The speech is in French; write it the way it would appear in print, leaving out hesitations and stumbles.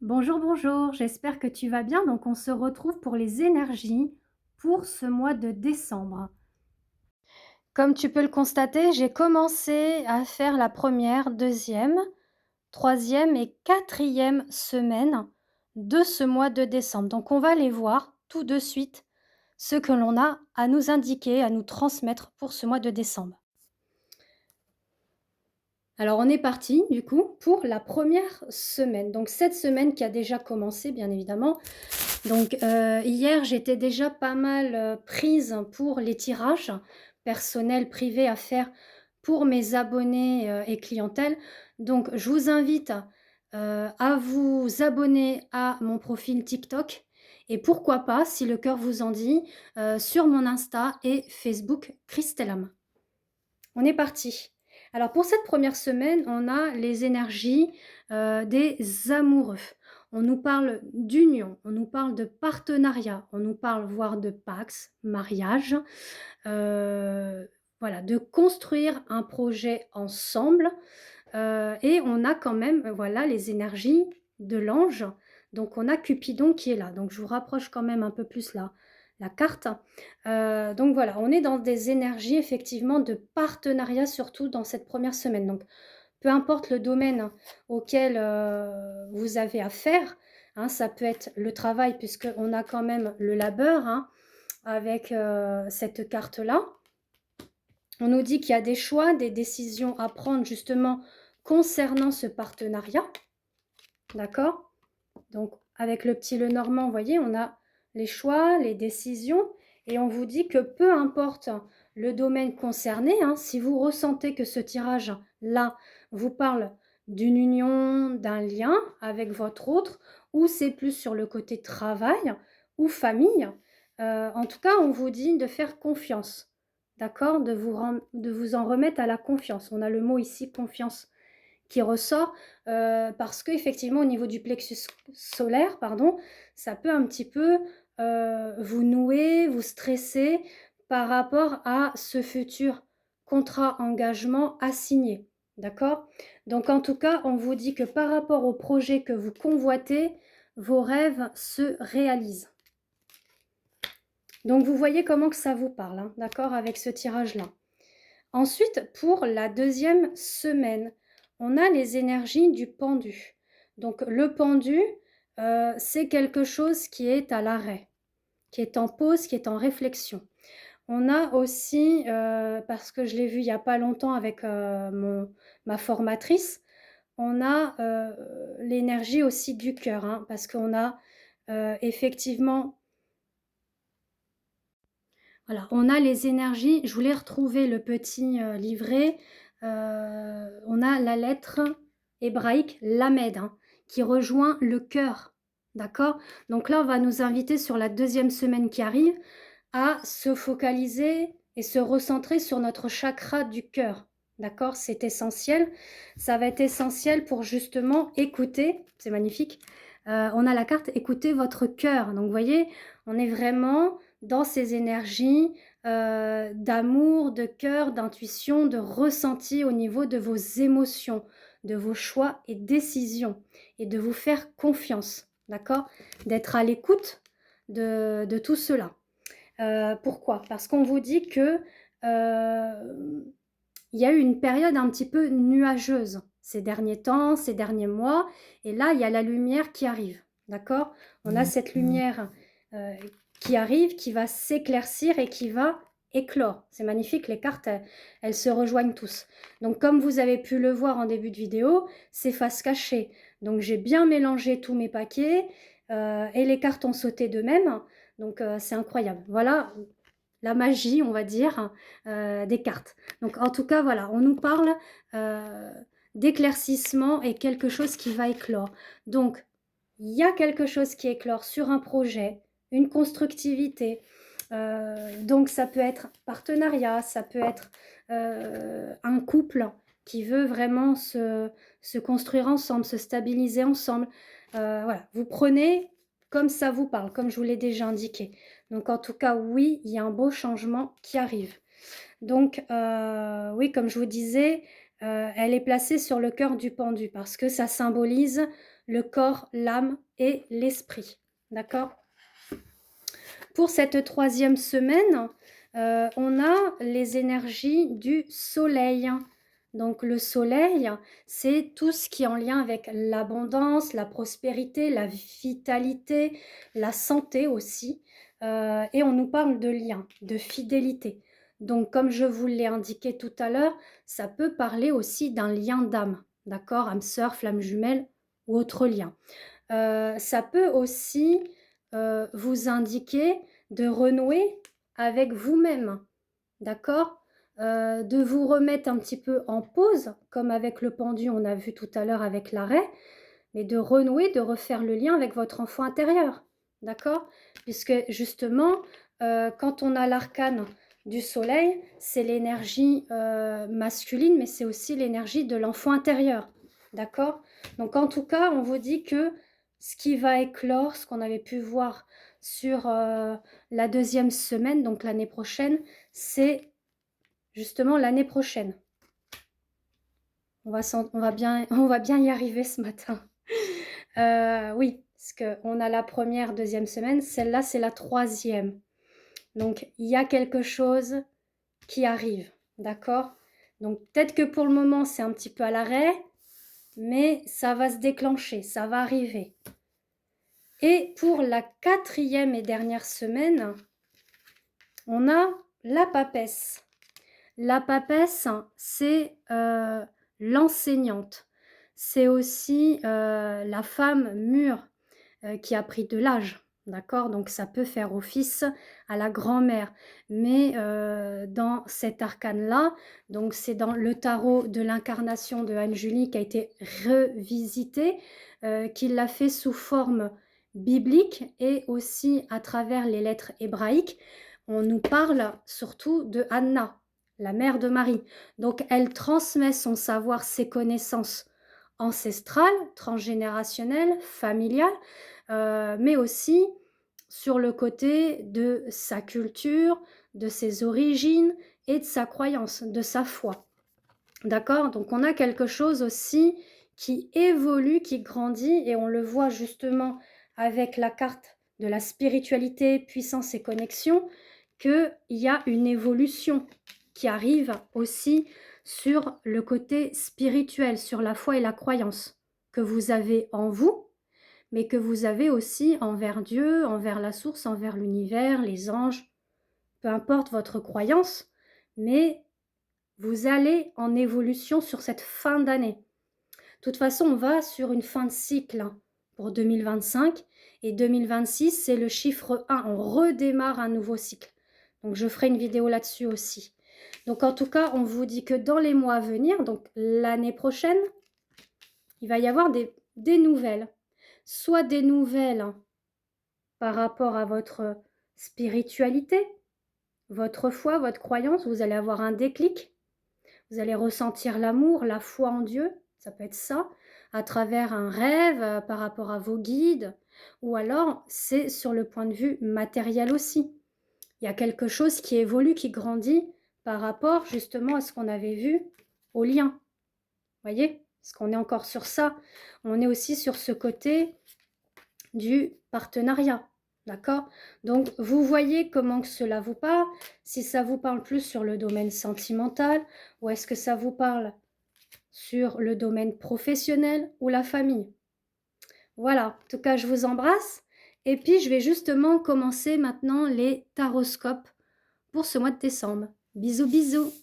Bonjour, bonjour, j'espère que tu vas bien. Donc, on se retrouve pour les énergies pour ce mois de décembre. Comme tu peux le constater, j'ai commencé à faire la première, deuxième, troisième et quatrième semaine de ce mois de décembre. Donc, on va aller voir tout de suite ce que l'on a à nous indiquer, à nous transmettre pour ce mois de décembre. Alors, on est parti, du coup, pour la première semaine. Donc, cette semaine qui a déjà commencé, bien évidemment. Donc, hier, j'étais déjà pas mal, prise pour les tirages personnels, privés à faire pour mes abonnés, et clientèle. Donc je vous invite, à vous abonner à mon profil TikTok et pourquoi pas, si le cœur vous en dit, sur mon Insta et Facebook Christelam. On est parti. Alors pour cette première semaine, on a les énergies, des amoureux. On nous parle d'union, on nous parle de partenariat, on nous parle voire de pax, mariage, voilà, de construire un projet ensemble, et on a quand même, voilà, les énergies de l'ange. Donc on a Cupidon qui est là. Donc je vous rapproche quand même un peu plus la carte. Donc voilà, on est dans des énergies effectivement de partenariat, surtout dans cette première semaine. Donc peu importe le domaine auquel, vous avez affaire, hein, ça peut être le travail puisqu'on a quand même le labeur, hein, avec, cette carte-là. On nous dit qu'il y a des choix, des décisions à prendre justement concernant ce partenariat, d'accord? Donc avec le petit Lenormand, vous voyez, on a les choix, les décisions et on vous dit que peu importe le domaine concerné, hein, si vous ressentez que ce tirage-là vous parle d'une union, d'un lien avec votre autre ou c'est plus sur le côté travail ou famille, en tout cas, on vous dit de faire confiance, d'accord? De vous en remettre à la confiance. On a le mot ici confiance qui ressort, parce qu'effectivement au niveau du plexus solaire, pardon, ça peut un petit peu, vous nouer, vous stresser par rapport à ce futur contrat engagement à signer, d'accord? Donc en tout cas, on vous dit que par rapport au projet que vous convoitez, vos rêves se réalisent. Donc vous voyez comment que ça vous parle, hein, d'accord, avec ce tirage-là. Ensuite, pour la deuxième semaine, on a les énergies du pendu. Donc le pendu, c'est quelque chose qui est à l'arrêt, qui est en pause, qui est en réflexion. On a aussi, parce que je l'ai vu il y a pas longtemps avec, ma formatrice, on a, l'énergie aussi du cœur, hein, parce qu'on a, effectivement voilà, on a les énergies, je voulais retrouver le petit, livret, on a la lettre hébraïque Lamed, hein, qui rejoint le cœur, d'accord? Donc là, on va nous inviter sur la deuxième semaine qui arrive à se focaliser et se recentrer sur notre chakra du cœur, d'accord? C'est essentiel. Ça va être essentiel pour justement écouter, c'est magnifique, on a la carte «Écoutez votre cœur». Donc vous voyez, on est vraiment dans ces énergies, d'amour, de cœur, d'intuition, de ressenti au niveau de vos émotions, de vos choix et décisions et de vous faire confiance, d'accord? D'être à l'écoute de tout cela. Pourquoi? Parce qu'on vous dit que, il y a eu une période un petit peu nuageuse ces derniers temps, ces derniers mois et là, il y a la lumière qui arrive, d'accord? On a cette lumière, heu, qui arrive, qui va s'éclaircir et qui va éclore. C'est magnifique, les cartes, elles se rejoignent tous. Donc comme vous avez pu le voir en début de vidéo, c'est face cachée. Donc j'ai bien mélangé tous mes paquets, et les cartes ont sauté d'eux-mêmes. Donc c'est incroyable. Voilà la magie, on va dire, des cartes. Donc en tout cas, voilà, on nous parle, heu, d'éclaircissement et quelque chose qui va éclore. Donc il y a quelque chose qui éclore sur un projet, une constructivité, donc ça peut être partenariat, ça peut être, un couple qui veut vraiment se construire ensemble, se stabiliser ensemble. Voilà, vous prenez comme ça vous parle, comme je vous l'ai déjà indiqué. Donc en tout cas, oui, il y a un beau changement qui arrive. Donc oui, comme je vous disais, elle est placée sur le cœur du pendu parce que ça symbolise le corps, l'âme et l'esprit. D'accord? Pour cette troisième semaine, on a les énergies du soleil. Donc le soleil, c'est tout ce qui est en lien avec l'abondance, la prospérité, la vitalité, la santé aussi. Et on nous parle de lien, de fidélité. Donc comme je vous l'ai indiqué tout à l'heure, ça peut parler aussi d'un lien d'âme, d'accord? Âme sœur, flamme jumelle ou autre lien. Ça peut aussi vous indiquer de renouer avec vous-même, d'accord? De vous remettre un petit peu en pause, comme avec le pendu, on a vu tout à l'heure avec l'arrêt, mais de renouer, de refaire le lien avec votre enfant intérieur, d'accord? Puisque justement, quand on a l'arcane du soleil, c'est l'énergie masculine, mais c'est aussi l'énergie de l'enfant intérieur, d'accord? Donc en tout cas, on vous dit que ce qui va éclore, ce qu'on avait pu voir sur la deuxième semaine, donc l'année prochaine, c'est justement l'année prochaine. On va bien, on va bien y arriver ce matin. Oui, parce qu'on a la première, deuxième semaine, celle-là c'est la troisième. Donc il y a quelque chose qui arrive, d'accord? Donc peut-être que pour le moment c'est un petit peu à l'arrêt, mais ça va se déclencher, ça va arriver. Et pour la quatrième et dernière semaine, on a la papesse. La papesse, c'est l'enseignante. C'est aussi la femme mûre qui a pris de l'âge. D'accord? Donc ça peut faire office à la grand-mère. Mais dans cet arcane-là, donc c'est dans le tarot de l'incarnation de Anne-Julie qui a été revisité, qu'il l'a fait sous forme biblique et aussi à travers les lettres hébraïques. On nous parle surtout de Anna, la mère de Marie. Donc elle transmet son savoir, ses connaissances ancestrales, transgénérationnelles, familiales, mais aussi sur le côté de sa culture, de ses origines et de sa croyance, de sa foi. D'accord? Donc on a quelque chose aussi qui évolue, qui grandit, et on le voit justement avec la carte de la spiritualité, puissance et connexion, qu'il y a une évolution qui arrive aussi sur le côté spirituel, sur la foi et la croyance que vous avez en vous, mais que vous avez aussi envers Dieu, envers la source, envers l'univers, les anges, peu importe votre croyance, mais vous allez en évolution sur cette fin d'année. De toute façon, on va sur une fin de cycle hein, pour 2025 et 2026, c'est le chiffre 1. On redémarre un nouveau cycle. Donc, je ferai une vidéo là-dessus aussi. Donc, en tout cas, on vous dit que dans les mois à venir, donc l'année prochaine, il va y avoir des nouvelles. Soit des nouvelles hein, par rapport à votre spiritualité, votre foi, votre croyance. Vous allez avoir un déclic. Vous allez ressentir l'amour, la foi en Dieu, ça peut être ça, à travers un rêve, par rapport à vos guides, ou alors c'est sur le point de vue matériel aussi. Il y a quelque chose qui évolue, qui grandit par rapport justement à ce qu'on avait vu au lien. Voyez? Parce qu'on est encore sur ça. On est aussi sur ce côté du partenariat. D'accord? Donc, vous voyez comment que cela vous parle. Si ça vous parle plus sur le domaine sentimental, ou est-ce que ça vous parle sur le domaine professionnel ou la famille? Voilà, en tout cas, je vous embrasse. Et puis, je vais justement commencer maintenant les taroscopes pour ce mois de décembre. Bisous, bisous!